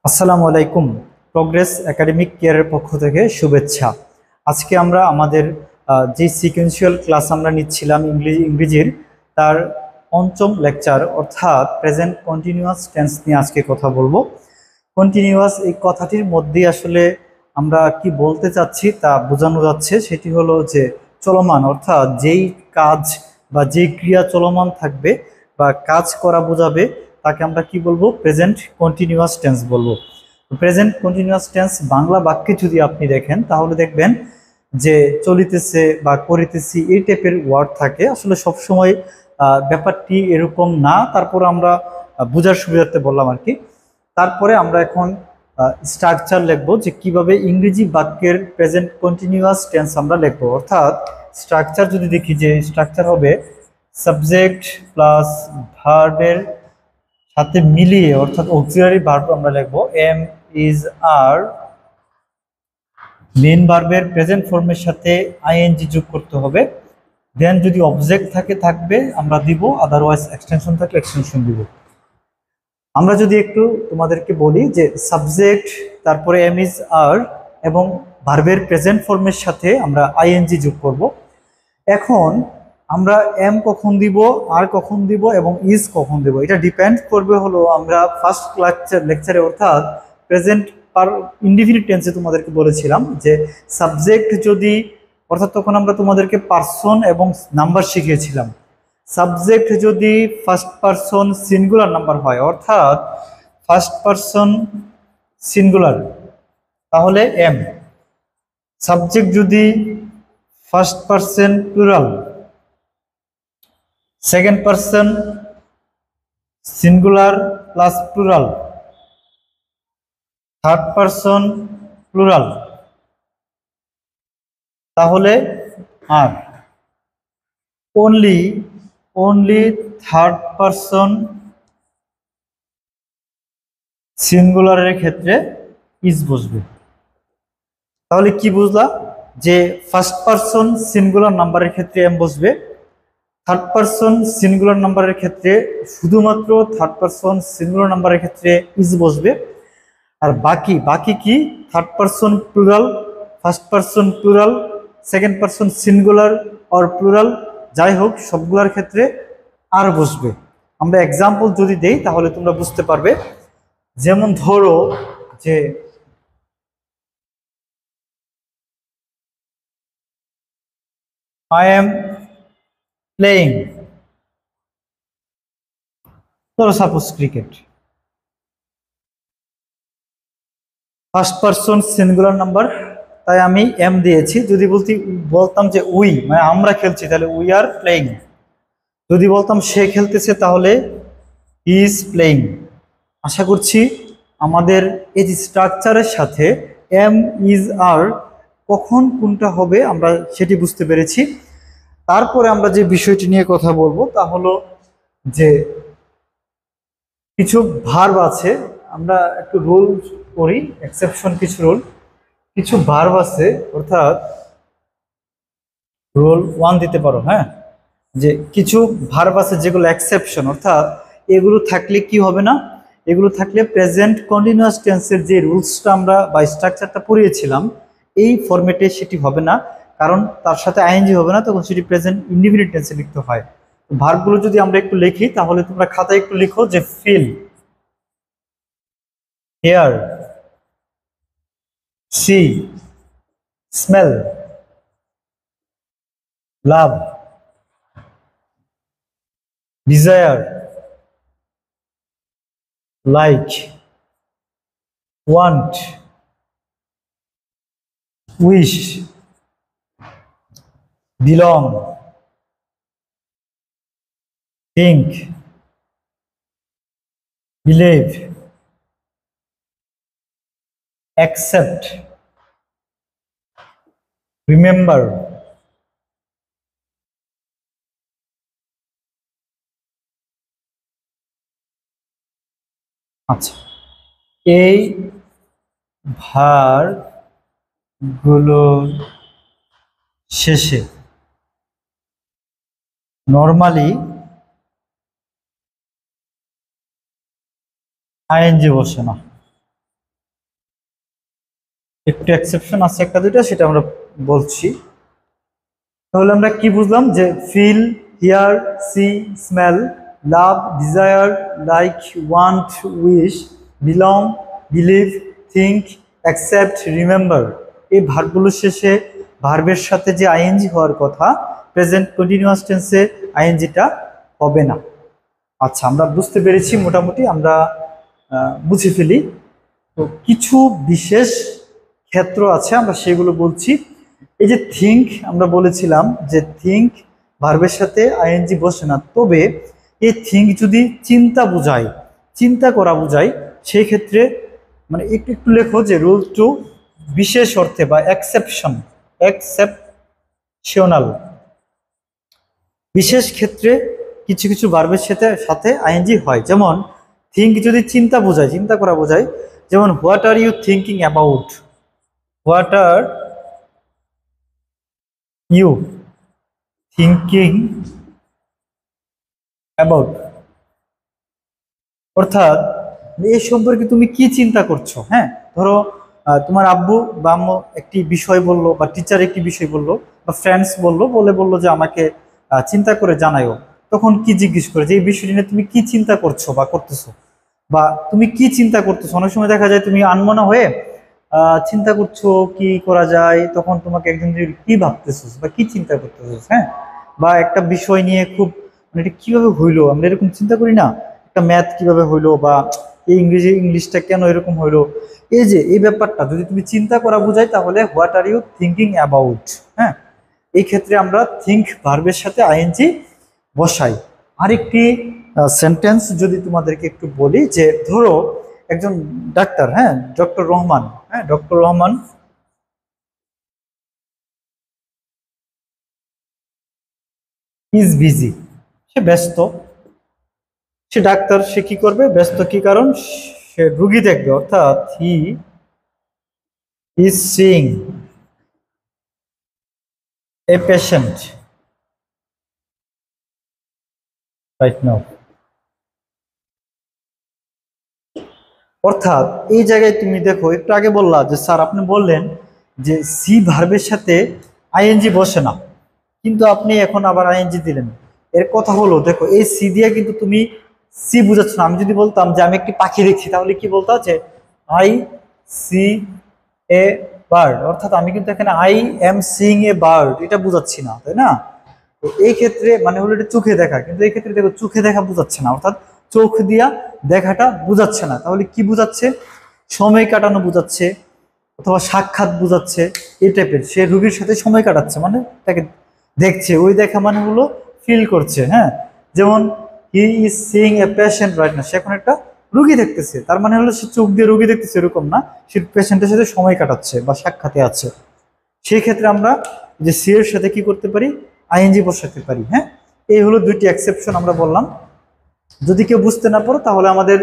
আসসালামু আলাইকুম। Progress academic কেয়ারের পক্ষ থেকে শুভেচ্ছা। আজকে আমরা আমাদের যে সিকোয়েন্সিয়াল ক্লাস আমরা নিচ্ছিলাম ইংরেজির তার পঞ্চম লেকচার অর্থাৎ প্রেজেন্ট কন্টিনিউয়াস টেন্স নিয়ে আজকে কথা বলবো। কন্টিনিউয়াস এই কথাটির মধ্যে আসলে আমরা কি বলতে চাচ্ছি তা বোঝানো যাচ্ছে, সেটি হলো যে চলমান, অর্থাৎ যেই কাজ বা যেই ক্রিয়া চলমান থাকবে বা কাজ করা বোঝাবে তাকে আমরা কি বলবো? প্রেজেন্ট কন্টিনিউয়াস টেন্স বলবো। প্রেজেন্ট কন্টিনিউয়াস টেন্স বাংলা বাক্যে যদি আপনি দেখেন তাহলে দেখবেন যে চলিতেছে বা করিতেছি এই টাইপের ওয়ার্ড থাকে। আসলে সবসময় ব্যাপারটি এরকম না, তারপর আমরা বোঝার সুবিধার্থে বললাম আর কি। তারপরে আমরা এখন স্ট্রাকচার লিখবো যে কিভাবে ইংরেজি বাক্যের প্রেজেন্ট কন্টিনিউয়াস টেন্স আমরা লিখবো। অর্থাৎ স্ট্রাকচার যদি দেখি, যে স্ট্রাকচার হবে সাবজেক্ট প্লাস ভার্বের সাথে মিলিয়ে, অর্থাৎ অক্সিলারি ভার্ব আমরা লিখবো এম ইজ আর, মেইন ভার্বের প্রেজেন্ট ফর্মের সাথে আইএনজি যোগ করতে হবে। দেন যদি অবজেক্ট থাকে থাকবে আমরা দিব, আদারওয়াইজ এক্সটেনশন থাকলে এক্সটেনশন দিব। আমরা যদি একটু তোমাদেরকে বলি যে সাবজেক্ট, তারপরে এম ইজ আর এবং ভার্বের প্রেজেন্ট ফর্মের সাথে আমরা আইএনজি যোগ করব। এখন আমরা এম কখন দিব, আর কখন দিব এবং ইজ কখন দিব, এটা ডিপেন্ড করবে হলো আমরা ফার্স্ট লেকচারে অর্থাৎ প্রেজেন্ট পার ইনডিফিনিট টেন্সে তোমাদেরকে বলেছিলাম যে সাবজেক্ট যদি, অর্থাৎ তখন আমরা তোমাদেরকে পার্সন এবং নাম্বার শিখিয়েছিলাম। সাবজেক্ট যদি ফার্স্ট পারসন সিঙ্গুলার নাম্বার হয়, অর্থাৎ ফার্স্ট পারসন সিঙ্গুলার, তাহলে এম। সাবজেক্ট যদি first person plural, second person singular plus plural, third person plural, তাহলে আর। অনলি অনলি থার্ড পারসন সিঙ্গুলারের ক্ষেত্রে ইজ বসবে। তাহলে কি বুঝলা? যে ফার্স্ট পারসন সিঙ্গুলার নাম্বারের ক্ষেত্রে এম বসবে, থার্ড পারসন সিঙ্গুলার নাম্বারের ক্ষেত্রে শুধুমাত্র থার্ড পারসন সিঙ্গুলার নাম্বারের ক্ষেত্রে ইজ বসবে। আর বাকি বাকি কি? Third person plural, first person plural, second person singular or plural, যাই হোক সবগুলোর ক্ষেত্রে আর বসবে। আমরা এক্সাম্পল যদি দেই তাহলে তোমরা বুঝতে পারবে। যেমন ধরো যে I am playing, ধরো suppose cricket, first person singular number, তাই আমি এম দিয়েছি। যদি বলতাম যে উই, মানে আমরা খেলছি, তাহলে উই আর প্লেইং। যদি বলতাম সে খেলতেছে তাহলে হি ইজ প্লেইং। আশা করছি আমাদের এই যে স্ট্রাকচারের সাথে এম ইজ আর কখন কোনটা হবে আমরা সেটি বুঝতে পেরেছি। তারপরে আমরা যে বিষয়টি নিয়ে কথা বলবো তা হলো যে কিছু ভার্ব আছে, আমরা একটু রুল করি, এক্সেপশন কিছু রুল, কিছু ভার্ব আছে, অর্থাৎ রুল 1 দিতে পারো, হ্যাঁ, যে কিছু ভার্ব আছে যেগুলো এক্সেপশন, অর্থাৎ এগুলো থাকলে কি হবে না, এগুলো থাকলে প্রেজেন্ট কন্টিনিউয়াস টেন্সের যে রুলসটা আমরা বা স্ট্রাকচারটা পড়িয়েছিলাম এই ফরম্যাটে সেটি হবে না, কারণ তার সাথে আইএনজি হবে না, তখন সেটি প্রেজেন্ট ইনডিফিনিট টেন্সে লিখতে হয়। ভার্বগুলো যদি আমরা একটু লিখি তাহলে তোমরা খাতায় একটু লিখো যে feel, hear, see, smell, love, desire, like, want, wish, belong, think, believe, accept, remember. আচ্ছা, এই ভার্বগুলোর শেষে নর্মালি আইএনজি বসে না। একটু এক্সেপশন আছে একটা দুইটা, সেটা আমরা বলছি। তাহলে আমরা কি বুঝলাম যে feel, hear, see, smell, love, desire, like, want, wish, belong, believe, think, accept, remember, এই ভার্বগুলোর শেষে ভার্বের সাথে যে আইএনজি হওয়ার কথা, প্রেজেন্ট কন্টিনিউয়াস টেন্সে আইএনজিটা হবে না। আচ্ছা, আমরা বুঝতে পেরেছি মোটামুটি, আমরা বুঝে ফেলি। তো কিছু বিশেষ ক্ষেত্র আছে, আমরা সেগুলো বলছি। এই যে থিঙ্ক, আমরা বলেছিলাম যে থিঙ্ক ভার্বের সাথে আইএনজি বসে না, তবে এই থিঙ্ক যদি চিন্তা বোঝায়, চিন্তা করা বোঝায়, সেই ক্ষেত্রে মানে একটু একটু লেখো যে রুল টু, বিশেষ অর্থে বা এক্সেপশন, এক্সেপশনাল, বিশেষ ক্ষেত্রে কিছু কিছু ভার্বের সাথে সাথে আইএনজি হয়। যেমন থিঙ্ক যদি চিন্তা বোঝায়, চিন্তা করা বোঝায়, যেমন what are you thinking about, what are you thinking about, অর্থাৎ এই সম্পর্কে তুমি কি চিন্তা করছো। হ্যাঁ, ধরো তোমার আব্বু বা আম্মু একটি বিষয় বললো, বা টিচার একটি বিষয় বললো, বা ফ্রেন্ডস বললো যে আমাকে চিন্তা করে জানায়ও, তখন কি জিজ্ঞেস করে যে এই বিষয়টি নিয়ে তুমি কি চিন্তা করছো বা করতেছো, বা তুমি কি চিন্তা করতেছো। অনেক সময় দেখা যায় তুমি আনমনা হয়ে চিন্তা করছো কি করা যায়, তখন তোমাকে একজন কি ভাবতেছো বা কি চিন্তা করতেছো। হ্যাঁ, বা একটা বিষয় নিয়ে খুব মানে এটা কিভাবে হইলো, আমরা এরকম চিন্তা করি না, একটা ম্যাথ কিভাবে হইলো, বা এই ইংলিশটা কেন এরকম হইলো, এই যে এই ব্যাপারটা যদি তুমি চিন্তা করা বোঝায়, তাহলে what are you thinking about. হ্যাঁ, এই ক্ষেত্রে আমরা থিঙ্ক ভার্বের সাথে আইএনজি বসাই। আরেকটি সেন্টেন্স যদি তোমাদেরকে একটু বলি, যে ধরো একজন ডাক্তার, হ্যাঁ, ডক্টর রহমান, হ্যাঁ, ডক্টর রহমান ইজ বিজি, সে ব্যস্ত, সে ডাক্তার, সে কি করবে, ব্যস্ত কি কারণ, সে রুগী দেখবে, অর্থাৎ he is seeing a patient right now. অর্থাৎ এই জায়গায় তুমি দেখো, একটু আগে বললা যে স্যার আপনি বললেন যে সি ভার্বের সাথে আইএনজি বসে না, কিন্তু আপনি এখন আবার আইএনজি দিলেন। এর কথা হলো, দেখো এই সি দিয়ে কিন্তু তুমি সি বুঝাচ্ছ না। আমি যদি বলতাম যে আমি একটি পাখি দেখছি, তাহলে কি বলতাম যে আই সি এ বার্ড, অর্থাৎ আমি কিন্তু এখানে I am seeing a bird এটা বুঝাচ্ছি না, তাই না? তো এই ক্ষেত্রে মানে হলো এটা চোখে দেখা, কিন্তু এই ক্ষেত্রে দেখো চোখে দেখা বোঝাচ্ছে না, অর্থাৎ চোখ দিয়া দেখাটা বোঝাচ্ছে না, তাহলে কি বোঝাচ্ছে, সময় কাটানো বোঝাচ্ছে, অথবা সাক্ষাৎ বোঝাচ্ছে, এই টাইপের। সে রুগীর সাথে সময় কাটাচ্ছে মানে তাকে দেখছে, ওই দেখা মানে হলো ফিল করছে। হ্যাঁ, যেমন he is seeing a patient right না, সে এখন একটা রুগী দেখতেছে, তার মানে হলো সে চোখ দিয়ে রুগী দেখতেছে এরকম না, সে পেশেন্টের সাথে সময় কাটাচ্ছে বা সাক্ষাতে আছে। সেই ক্ষেত্রে আমরা যে সি এর সাথে কি করতে পারি, আইএনজি বসাতে পারি। হ্যাঁ, এই হলো দুইটি এক্সেপশন আমরা বললাম। যদি কেউ বুঝতে না পারো, তাহলে আমাদের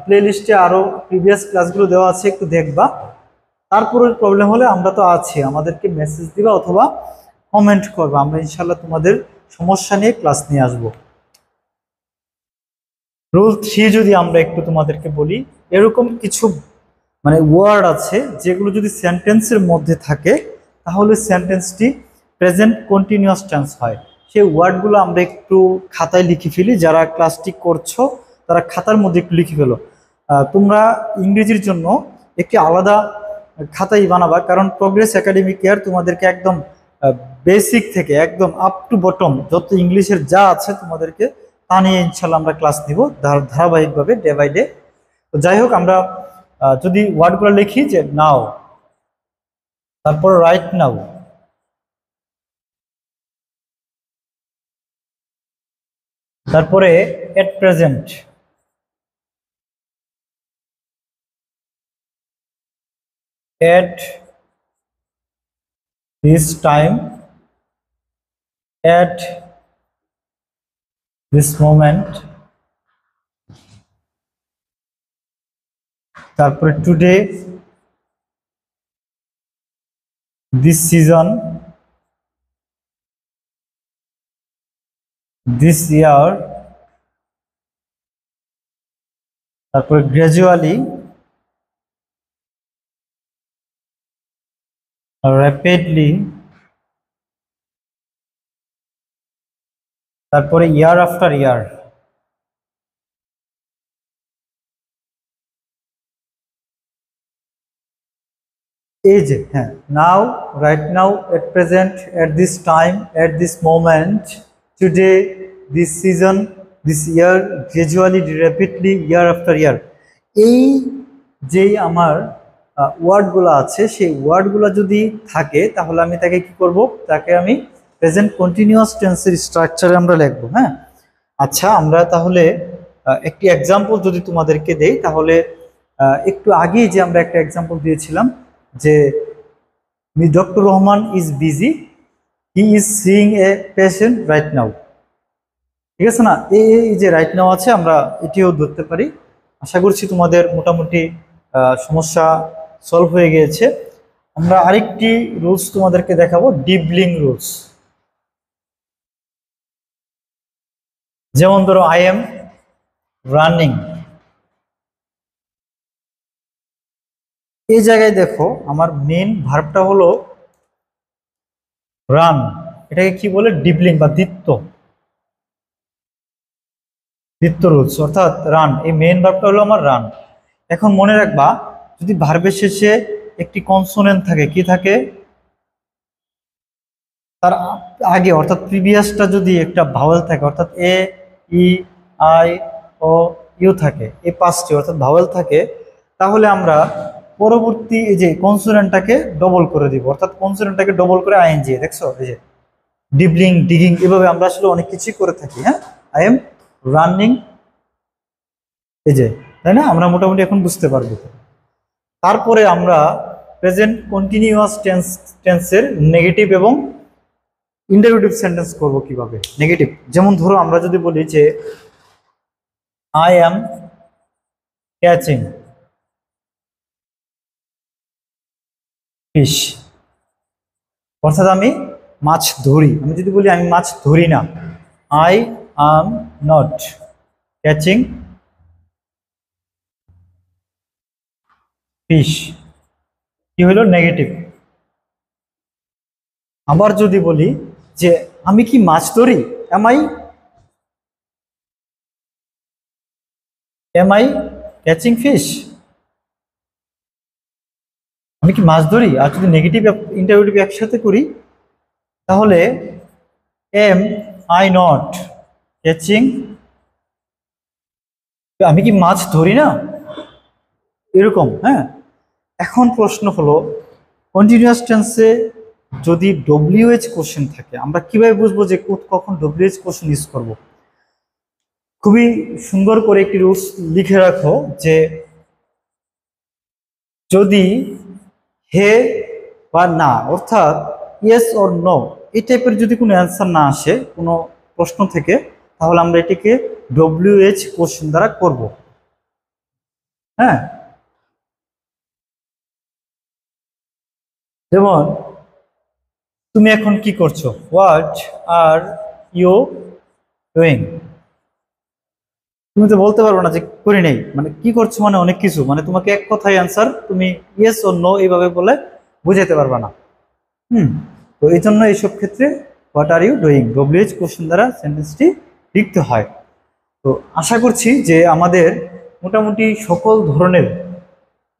প্লে লিস্টে আরো প্রিভিয়াস ক্লাসগুলো দেওয়া আছে, একটু দেখবা। তারপরে প্রবলেম হলে আমরা তো আছি, আমাদেরকে মেসেজ দিবা অথবা কমেন্ট করবা, আমরা ইনশাল্লাহ তোমাদের সমস্যা নিয়ে ক্লাস নিয়ে আসবো। রুল 3 যদি আমরা একটু তোমাদেরকে বলি, এরকম কিছু মানে ওয়ার্ড আছে যেগুলো যদি সেন্টেন্সের মধ্যে থাকে, তাহলে সেন্টেন্সটি প্রেজেন্ট কন্টিনিউয়াস টেন্স হয়। সেই ওয়ার্ডগুলো আমরা একটু খাতায় লিখে ফেলি, যারা ক্লাসটি করছো তারা খাতার মধ্যে একটু লিখে ফেলো। তোমরা ইংরেজির জন্য একটি আলাদা খাতাই বানাবা, কারণ প্রোগ্রেস একাডেমি কেয়ার তোমাদেরকে একদম বেসিক থেকে একদম আপ টু বটম যত ইংলিশের যা আছে তোমাদেরকে তা নিয়ে ইনশাল্লাহ আমরা ক্লাস দিব ধারাবাহিকভাবে ডে বাই ডে। তো যাই হোক, আমরা যদি ওয়ার্ডগুলো লিখি যে নাও, তারপর রাইট নাও, তারপরে at present, at this time, at this moment, তারপরে today, this season, this year, তারপরে গ্র্যাজুয়ালি, র্যাপিডলি, তারপরে ইয়ার আফটার ইয়ার। এই যে হ্যাঁ, now, right now, at present, at this time, at this moment, today, this season, this year, gradually, rapidly, year after year. এই যেই আমার ওয়ার্ডগুলো আছে, সেই ওয়ার্ডগুলো যদি থাকে তাহলে আমি তাকে কি করব, তাকে আমি প্রেজেন্ট কন্টিনিউয়াস টেন্সের স্ট্রাকচারে আমরা লিখবো। হ্যাঁ, আচ্ছা, আমরা তাহলে একটি এক্সাম্পল যদি তোমাদেরকে দেই, তাহলে একটু আগেই যে আমরা একটা এক্সাম্পল দিয়েছিলাম যে doctor Rahman is busy, he is seeing a patient right now. ঠিক আছে না, এই যে রাইট নাও আছে, আমরা এটিও ধরতে পারি। আশা করছি তোমাদের মোটামুটি সমস্যা সলভ হয়ে গিয়েছে। আমরা আরেকটি রুলস তোমাদেরকে দেখাবো, ডিবলিং রুলস। যেমন ধরো, আই এম রানিং, এই জায়গায় দেখো আমার মেন ভার্বটা হলো রান। এটাকে কি বলে, ডিবলিং বা দ্বিত্ব রুলস, অর্থাৎ রান। এই মেন ভার্বটা হলো আমার রান। এখন মনে রাখবা, যদি ভার্বের শেষে একটি কনসোনেন্ট থাকে, কি থাকে, তার আগে অর্থাৎ প্রিভিয়াসটা যদি একটা ভাওয়েল থাকে, অর্থাৎ এ, ই, আই, ও, ইউ থাকে, এই পাঁচটি অর্থাৎ ভাওয়েল থাকে, তাহলে আমরা পরবর্তী এই যে কনসোনেন্টটাকে ডবল করে দিব, অর্থাৎ কনসোনেন্টটাকে ডবল করে আইএনজি। দেখছো, এই যে ডিবলিং, ডিগিং, এভাবে আমরা আসলে অনেক কিছুই করে থাকি। হ্যাঁ, আই এম রানিং, এই যে, তাই না, আমরা মোটামুটি এখন বুঝতে পারবো। তারপরে আমরা প্রেজেন্ট কন্টিনিউয়াস টেন্সের নেগেটিভ এবং ইন্টারোগেটিভ সেন্টেন্স করব কিভাবে। নেগেটিভ, যেমন ধরো আমরা যদি বলি যে আই অ্যাম ক্যাচিং ফিশ, অর্থাৎ আমি মাছ ধরি। আমি যদি বলি আমি মাছ ধরি না, I am not catching fish, কি হলো, নেগেটিভ। আবার যদি বলি যে আমি কি মাছ ধরি, এম আই ক্যাচিং ফিশ, আমি কি মাছ ধরি। আর যদি নেগেটিভ ইন্টারোগেটিভ একসাথে করি, তাহলে এম আই নট ক্যাচিং, আমি কি মাছ ধরি না, এরকম। হ্যাঁ, এখন প্রশ্ন হলো, কন্টিনিউয়াস টেন্সে যদি ডব্লিউএইচ কোশ্চেন থাকে, আমরা কিভাবে বুঝবো যে কখন ডব্লিউএইচ কোশ্চেন ইউজ করব। খুবই সুন্দর করে একটি রুলস লিখে রাখো যে যদি হে বা না, অর্থাৎ ইয়েস অর নো, এই টাইপের যদি কোনো অ্যান্সার না আসে কোনো প্রশ্ন থেকে, তাহলে আমরা এটিকে ডব্লিউএইচ কোশ্চেন দ্বারা করব। হ্যাঁ, যেমন তুমি এখন কি করছো, হোয়াট আর ইউ ডুইং। তুমি তো বলতে পারবে না যে করি নেই, মানে কি করছো মানে অনেক কিছু, মানে তোমাকে এক কথায় অ্যান্সার তুমি ইয়েস অর নো এইভাবে বলে বুঝাতে পারবে না। তো এই জন্য এইসব ক্ষেত্রে what are you doing WH question দ্বারা সেন্টেন্সটি লিখতে হয়। তো আশা করছি যে আমাদের মোটামুটি সকল ধরনের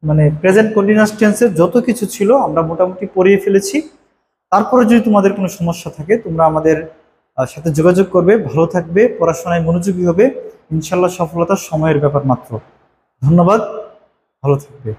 মানে প্রেজেন্ট কন্টিনিউয়াস টেন্সের যত কিছু ছিল আমরা মোটামুটি পড়িয়ে ফেলেছি। তারপরে যদি তোমাদের কোনো সমস্যা থাকে, তোমরা আমাদের সাথে যোগাযোগ করবে। ভালো থাকবে, পড়াশোনায় মনোযোগী হবে, ইনশাল্লাহ সফলতার সময়ের ব্যাপার মাত্র। ধন্যবাদ, ভালো থাকবে।